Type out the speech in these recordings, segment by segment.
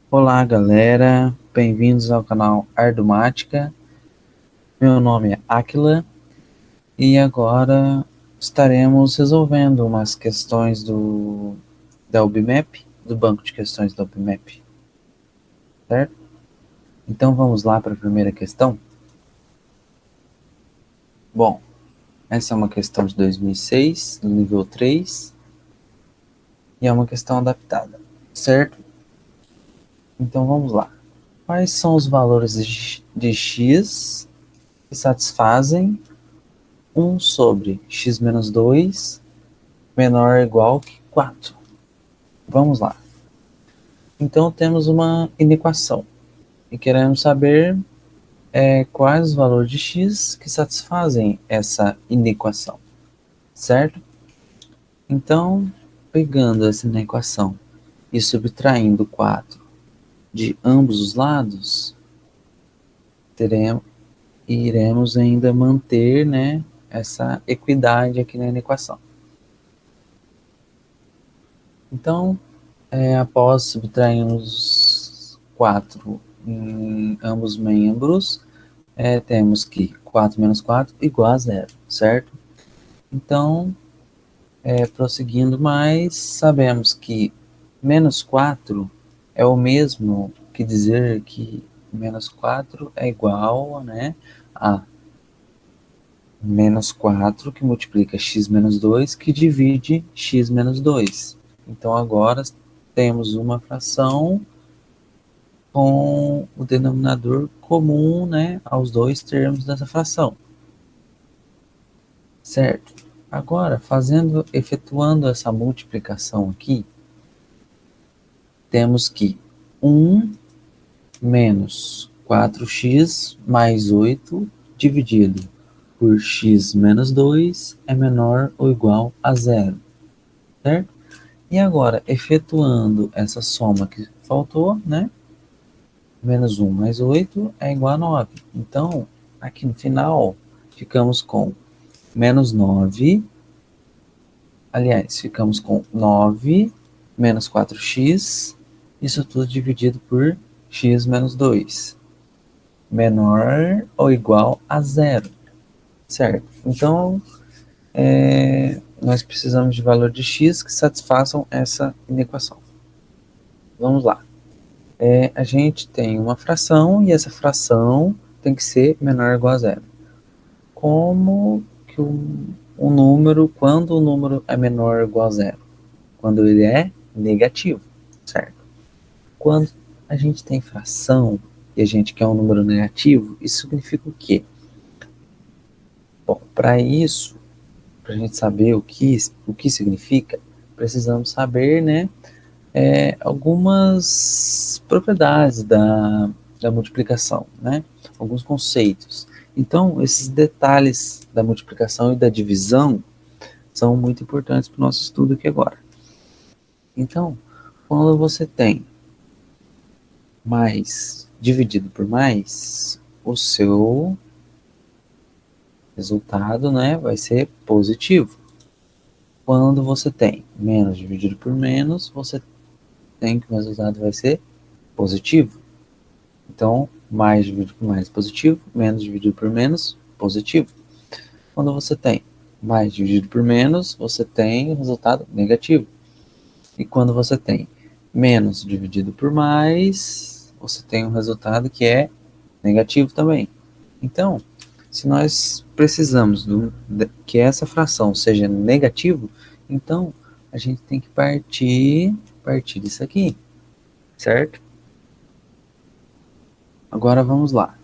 Olá, galera. Bem-vindos ao canal Ardumática. Meu nome é Aquila e agora estaremos resolvendo umas questões da UBMAP, do banco de questões da UBMAP, certo? Então vamos lá para a primeira questão. Bom, essa é uma questão de 2006, do nível 3, e é uma questão adaptada, certo? Então vamos lá. Quais são os valores de x que satisfazem 1 sobre x menos 2 menor ou igual que 4? Vamos lá. Então temos uma inequação e queremos saber quais os valores de x que satisfazem essa inequação, certo? Então, pegando essa inequação e subtraindo 4 de ambos os lados, iremos ainda manter, né, essa equidade aqui na inequação. Então, após subtrairmos 4 em ambos membros, temos que 4 menos 4 igual a zero, certo? Então, prosseguindo mais, sabemos que menos 4 é o mesmo que dizer que menos 4 é igual, né, a menos 4 que multiplica x menos 2 que divide x menos 2. Então, agora temos uma fração com o denominador comum, né, aos dois termos dessa fração, certo? Agora, efetuando essa multiplicação aqui, temos que 1 menos 4x mais 8 dividido por x menos 2 é menor ou igual a zero, certo? E agora, efetuando essa soma que faltou, né? Menos 1 mais 8 é igual a 9. Então, aqui no final, ficamos com menos 9. Aliás, ficamos com 9 menos 4x, isso tudo dividido por x menos 2, menor ou igual a zero, certo? Então, nós precisamos de valor de x que satisfaçam essa inequação. Vamos lá. A gente tem uma fração e essa fração tem que ser menor ou igual a zero. Como que um número, quando o número é menor ou igual a zero? Quando ele é negativo, certo? Quando a gente tem fração e a gente quer um número negativo, isso significa o quê? Bom, para isso, para a gente saber o que significa, precisamos saber, né, algumas propriedades da multiplicação, né? Alguns conceitos. Então, esses detalhes da multiplicação e da divisão são muito importantes para o nosso estudo aqui agora. Então, quando você tem mais dividido por mais, o seu resultado, né, vai ser positivo. Quando você tem menos dividido por menos, você tem que o resultado vai ser positivo. Então, mais dividido por mais positivo, menos dividido por menos positivo. Quando você tem mais dividido por menos, você tem o resultado negativo. E quando você tem menos dividido por mais, você tem um resultado que é negativo também. Então, se nós precisamos que essa fração seja negativo, então a gente tem que partir disso aqui, certo? Agora vamos lá.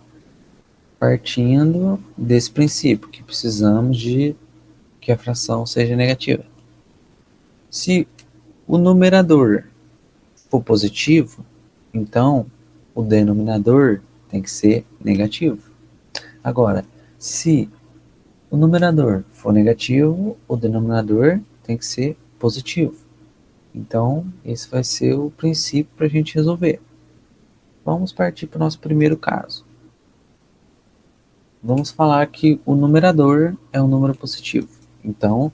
Partindo desse princípio, que precisamos de que a fração seja negativa. Se o numerador for positivo, então o denominador tem que ser negativo. Agora, se o numerador for negativo, o denominador tem que ser positivo. Então, esse vai ser o princípio para a gente resolver. Vamos partir para o nosso primeiro caso. Vamos falar que o numerador é um número positivo. Então,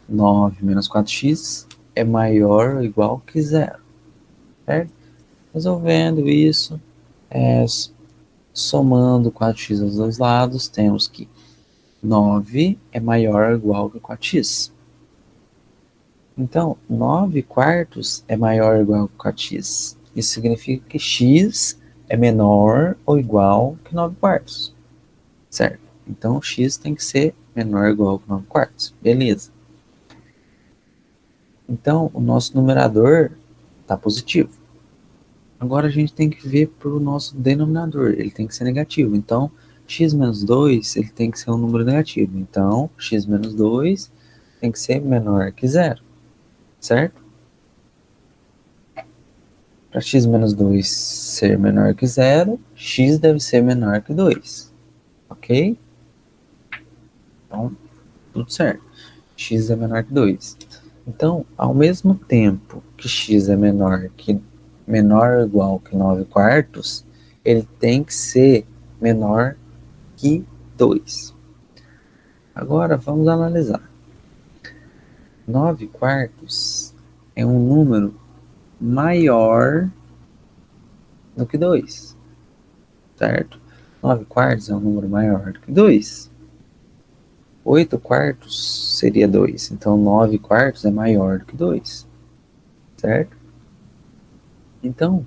9 menos 4x é maior ou igual que zero, certo? Resolvendo isso, somando 4x aos dois lados, temos que 9 é maior ou igual que 4x. Então, 9 quartos é maior ou igual que 4x. Isso significa que x é menor ou igual que 9 quartos. Certo? Então, x tem que ser menor ou igual que 9 quartos. Beleza. Então, o nosso numerador está positivo. Agora a gente tem que ver para o nosso denominador. Ele tem que ser negativo. Então, x menos 2 ele tem que ser um número negativo. Então, x menos 2 tem que ser menor que zero. Certo? Para x menos 2 ser menor que zero, x deve ser menor que 2. Ok? Então, tudo certo. X é menor que 2. Então, ao mesmo tempo que x é menor ou igual que 9 quartos, ele tem que ser menor que 2. Agora, vamos analisar. 9 quartos é um número maior do que 2, certo? 9 quartos é um número maior do que 2. 8 quartos seria 2, então 9 quartos é maior do que 2, certo? Então,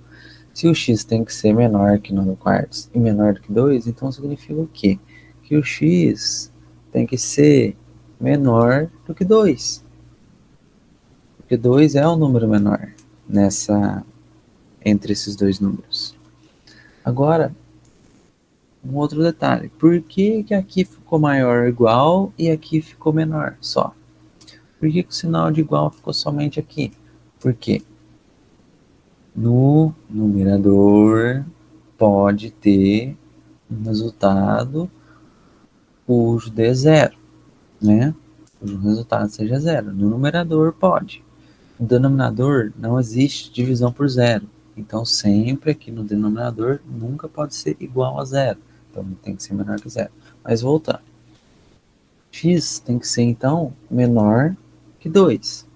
se o x tem que ser menor que 9 quartos e menor do que 2, então significa o quê? Que o x tem que ser menor do que 2. Porque 2 é um número menor entre esses dois números. Agora, um outro detalhe. Por que aqui ficou maior ou igual e aqui ficou menor só? Por que o sinal de igual ficou somente aqui? Porque no numerador pode ter um resultado cujo dê zero, né? Cujo resultado seja zero. No numerador pode. No denominador não existe divisão por zero. Então sempre aqui no denominador nunca pode ser igual a zero. Então tem que ser menor que zero. Mas voltando. X tem que ser então menor que 2.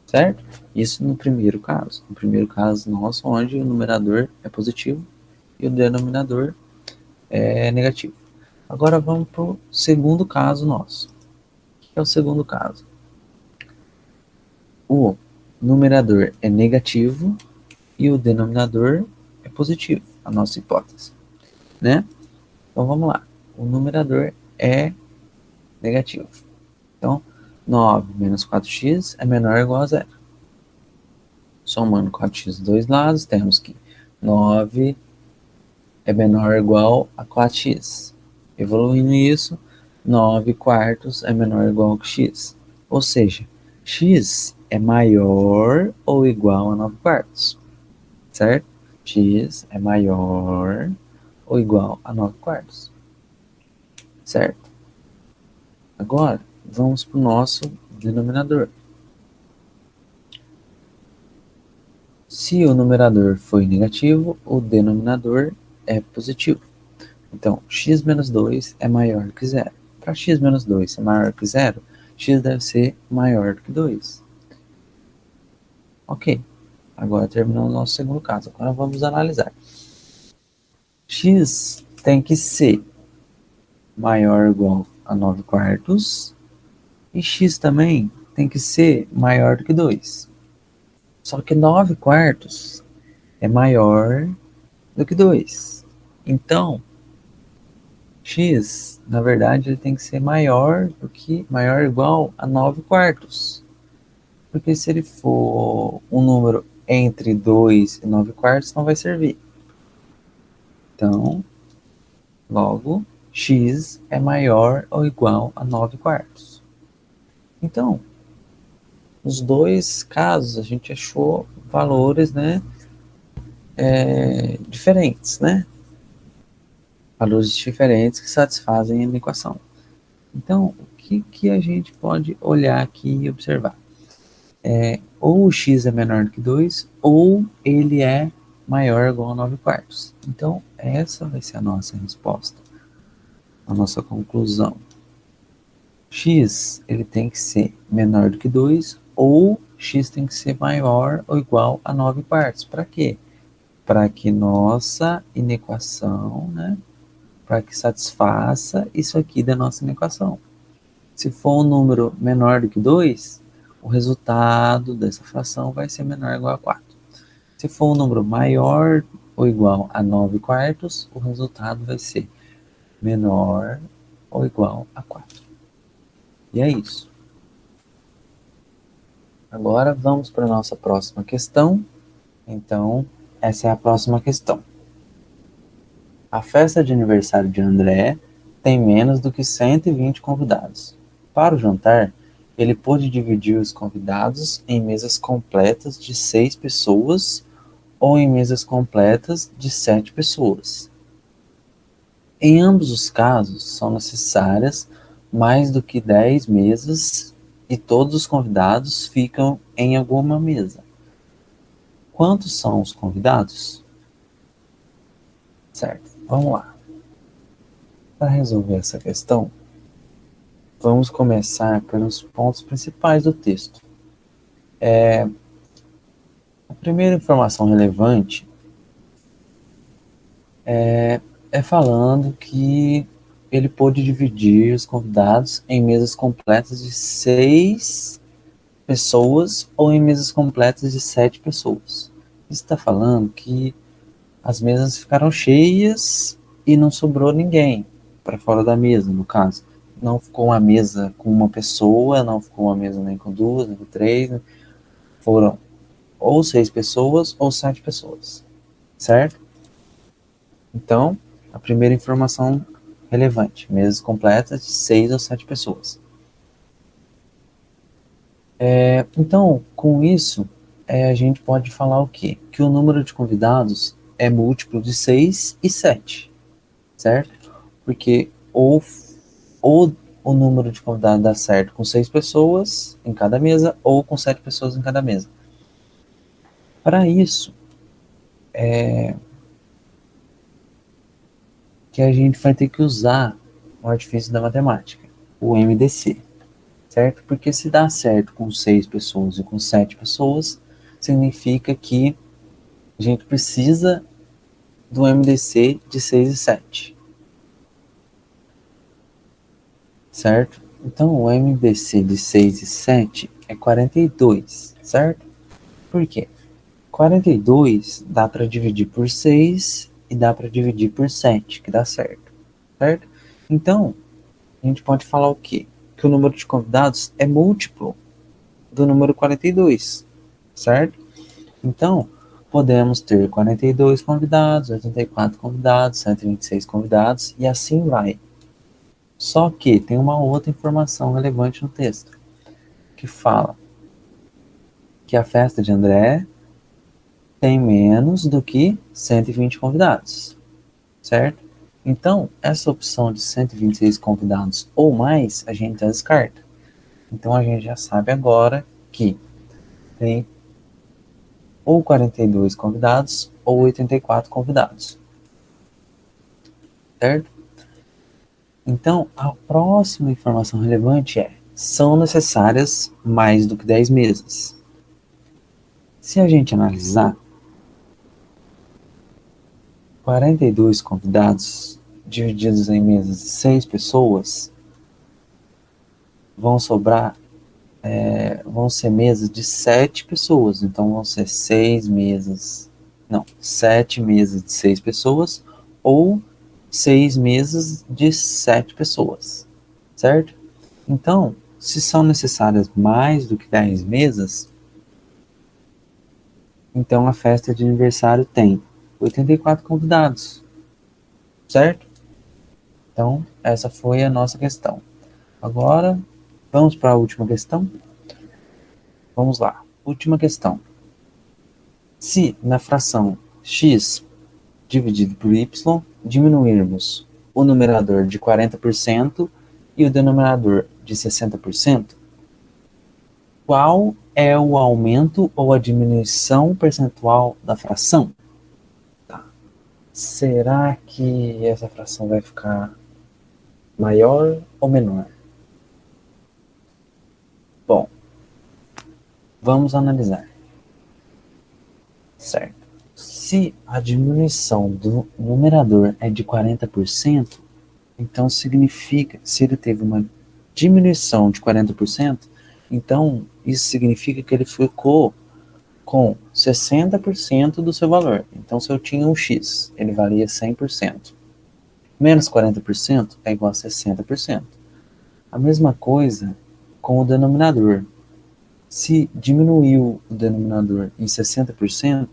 Certo? Isso no primeiro caso. No primeiro caso nosso, onde o numerador é positivo e o denominador é negativo. Agora vamos para o segundo caso nosso. O que é o segundo caso? O numerador é negativo e o denominador é positivo, a nossa hipótese, né? Então vamos lá. O numerador é negativo. Então, 9 menos 4x é menor ou igual a zero. Somando 4x dos dois lados, temos que 9 é menor ou igual a 4x. Evoluindo isso, 9 quartos é menor ou igual que x. Ou seja, x é maior ou igual a 9 quartos. Certo? X é maior ou igual a 9 quartos. Certo? Agora, vamos para o nosso denominador. Se o numerador for negativo, o denominador é positivo. Então, x menos 2 é maior que zero. Para x menos 2 ser maior que zero, x deve ser maior do que 2. Ok. Agora terminamos o nosso segundo caso. Agora vamos analisar. X tem que ser maior ou igual a 9 quartos. E x também tem que ser maior do que 2. Só que 9 quartos é maior do que 2. Então, x, na verdade, ele tem que ser maior ou igual a 9 quartos. Porque se ele for um número entre 2 e 9 quartos, não vai servir. Então, logo, x é maior ou igual a 9 quartos. Então, nos dois casos, a gente achou valores, né, diferentes, né? Valores diferentes que satisfazem a equação. Então, o que a gente pode olhar aqui e observar? Ou o x é menor do que 2, ou ele é maior ou igual a 9 quartos. Então, essa vai ser a nossa resposta, a nossa conclusão. X ele tem que ser menor do que 2, ou x tem que ser maior ou igual a 9 quartos. Para quê? para que nossa inequação, né, para que satisfaça isso aqui da nossa inequação. Se for um número menor do que 2, o resultado dessa fração vai ser menor ou igual a 4. Se for um número maior ou igual a 9 quartos, o resultado vai ser menor ou igual a 4. E é isso. Agora vamos para a nossa próxima questão. Então, essa é a próxima questão. A festa de aniversário de André tem menos do que 120 convidados. Para o jantar, ele pôde dividir os convidados em mesas completas de 6 pessoas ou em mesas completas de 7 pessoas. Em ambos os casos, são necessárias mais do que 10 mesas e todos os convidados ficam em alguma mesa. Quantos são os convidados? Certo, vamos lá. Para resolver essa questão, vamos começar pelos pontos principais do texto. A primeira informação relevante é falando que ele pôde dividir os convidados em mesas completas de 6 pessoas ou em mesas completas de 7 pessoas. Isso está falando que as mesas ficaram cheias e não sobrou ninguém para fora da mesa, no caso. Não ficou uma mesa com uma pessoa, não ficou uma mesa nem com duas, nem com três. Né? Foram ou 6 pessoas ou 7 pessoas, certo? Então, a primeira informação relevante, mesas completas de 6 ou 7 pessoas. Então, com isso, a gente pode falar o quê? Que o número de convidados é múltiplo de 6 e 7, certo? Porque ou o número de convidados dá certo com 6 pessoas em cada mesa, ou com 7 pessoas em cada mesa. Para isso, que a gente vai ter que usar o artifício da matemática, o MDC, certo? Porque se dá certo com 6 pessoas e com 7 pessoas, significa que a gente precisa do MDC de 6 e 7, certo? Então, o MDC de 6 e 7 é 42, certo? Por quê? 42 dá para dividir por 6 e dá para dividir por 7, que dá certo, certo? Então, a gente pode falar o quê? Que o número de convidados é múltiplo do número 42, certo? Então, podemos ter 42 convidados, 84 convidados, 126 convidados e assim vai. Só que tem uma outra informação relevante no texto, que fala que a festa de André tem menos do que 120 convidados, certo? Então, essa opção de 126 convidados ou mais, a gente já descarta. Então, a gente já sabe agora que tem ou 42 convidados ou 84 convidados, certo? Então, a próxima informação relevante é: são necessárias mais do que 10 mesas. Se a gente analisar, 42 convidados divididos em mesas de 6 pessoas vão sobrar, vão ser mesas de 7 pessoas. Então, vão ser 6 mesas, não, 7 mesas de 6 pessoas ou 6 mesas de 7 pessoas, certo? Então, se são necessárias mais do que 10 mesas, então a festa de aniversário tem 84 convidados, certo? Então, essa foi a nossa questão. Agora, vamos para a última questão? Vamos lá. Última questão. Se na fração x dividido por y diminuirmos o numerador de 40% e o denominador de 60%, qual é o aumento ou a diminuição percentual da fração? Tá. Será que essa fração vai ficar maior ou menor? Bom, vamos analisar. Certo. Se a diminuição do numerador é de 40%, então significa, se ele teve uma diminuição de 40%, então isso significa que ele ficou com 60% do seu valor. Então, se eu tinha um X, ele valia 100%. Menos 40% é igual a 60%. A mesma coisa com o denominador. Se diminuiu o denominador em 60%,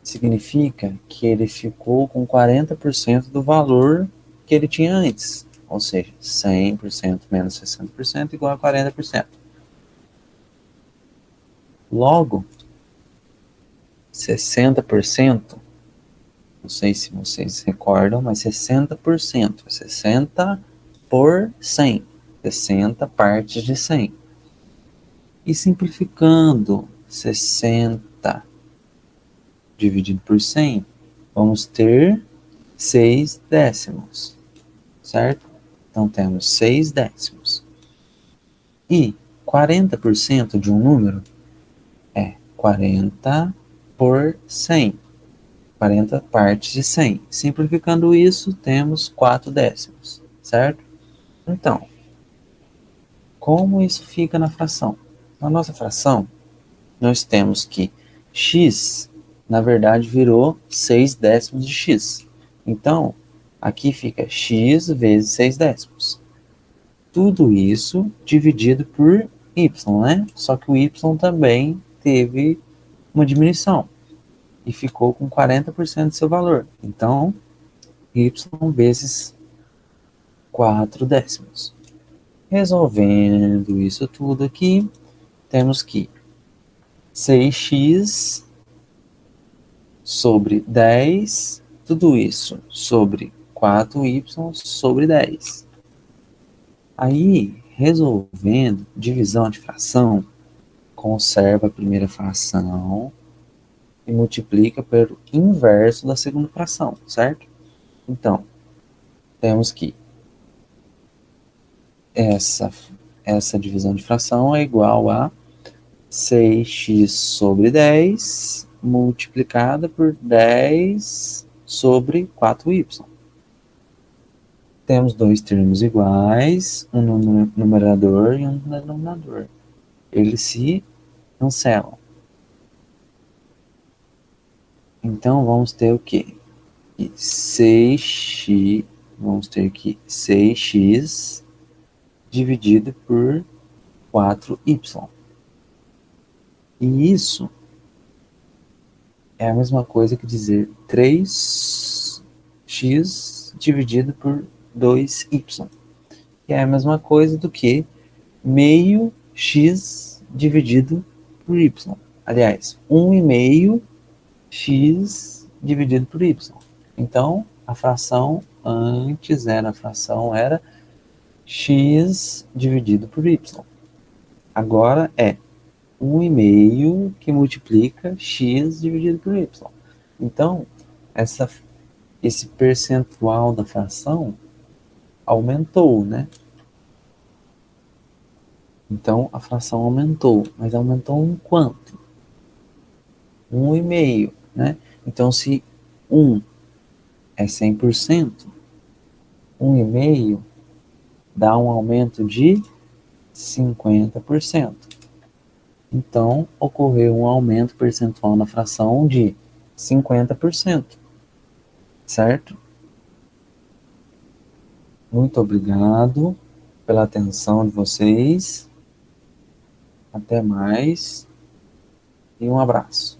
significa que ele ficou com 40% do valor que ele tinha antes. Ou seja, 100% menos 60% igual a 40%. Logo, 60%, não sei se vocês recordam, mas 60%, 60 por 100, 60 partes de 100. E simplificando 60 dividido por 100, vamos ter 6 décimos, certo? Então temos 6 décimos. E 40% de um número é 40 por 100. 40 partes de 100. Simplificando isso, temos 4 décimos, certo? Então, como isso fica na fração? Na nossa fração, nós temos que x, na verdade, virou 6 décimos de x. Então, aqui fica x vezes 6 décimos. Tudo isso dividido por y, né? Só que o y também teve uma diminuição e ficou com 40% do seu valor. Então, y vezes 4 décimos. Resolvendo isso tudo aqui, temos que 6x sobre 10, tudo isso sobre 4y sobre 10. Aí, resolvendo divisão de fração, conserva a primeira fração e multiplica pelo inverso da segunda fração, certo? Então, temos que essa divisão de fração é igual a 6x sobre 10 multiplicada por 10 sobre 4y. Temos dois termos iguais, um no numerador e um no denominador. Eles se cancelam. Então, vamos ter o quê? 6x, vamos ter aqui 6x dividido por 4y. E isso é a mesma coisa que dizer 3x dividido por 2y. Que é a mesma coisa do que meio x dividido por y. Aliás, 1,5 x dividido por y. Então, a fração antes era x dividido por y. Agora é 1,5 que multiplica x dividido por y. Então, esse percentual da fração aumentou, né? Então, a fração aumentou, mas aumentou em quanto? 1,5, né? Então, se 1 é 100%, 1,5 dá um aumento de 50%. Então, ocorreu um aumento percentual na fração de 50%, certo? Muito obrigado pela atenção de vocês. Até mais e um abraço.